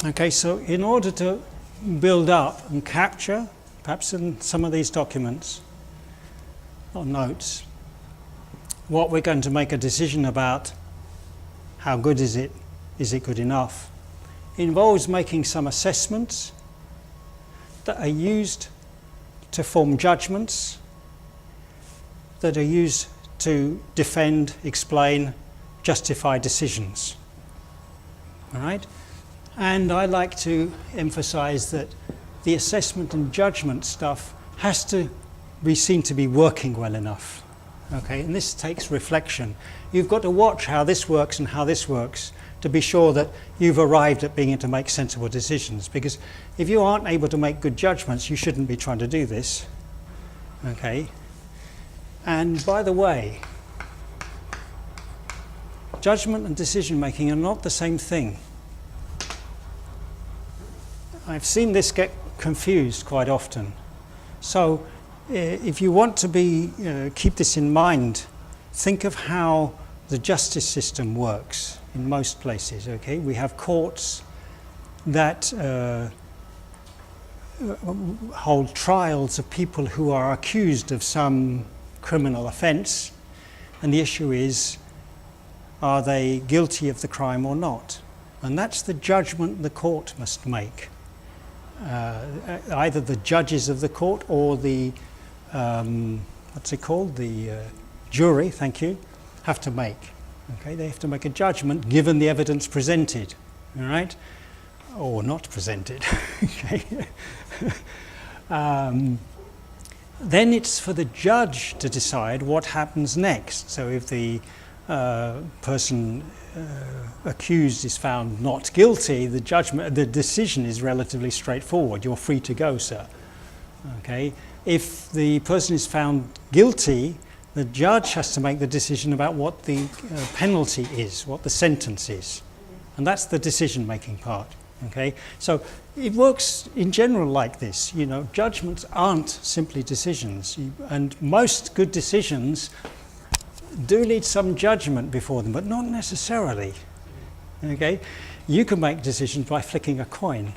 Okay, so in order to build up and capture, perhaps in some of these documents or notes, what we're going to make a decision about, how good is it good enough, involves making some assessments that are used to form judgments, that are used to defend, explain, justify decisions. All right? And I like to emphasize that the assessment and judgment stuff has to be seen to be working well enough. Okay, and this takes reflection. You've got to watch how this works and how this works to be sure that you've arrived at being able to make sensible decisions. Because if you aren't able to make good judgments, you shouldn't be trying to do this. Okay, and by the way, judgment and decision making are not the same thing. I've seen this get confused quite often. So if you want to keep this in mind, think of how the justice system works in most places. Okay, we have courts that hold trials of people who are accused of some criminal offence, and the issue is, are they guilty of the crime or not? And that's the judgment the court must make. Either the judges of the court or the what's it called? The jury, thank you, have to make. Okay, they have to make a judgment given the evidence presented, all right, or not presented. Okay. Then it's for the judge to decide what happens next. So if the person accused is found not guilty, the decision is relatively straightforward. You're free to go, sir. Okay. If the person is found guilty, the judge has to make the decision about what the penalty is, what the sentence is, and that's the decision-making part. Okay. So it works in general like this. You know, judgments aren't simply decisions, and most good decisions do need some judgment before them, but not necessarily. Okay, you can make decisions by flicking a coin.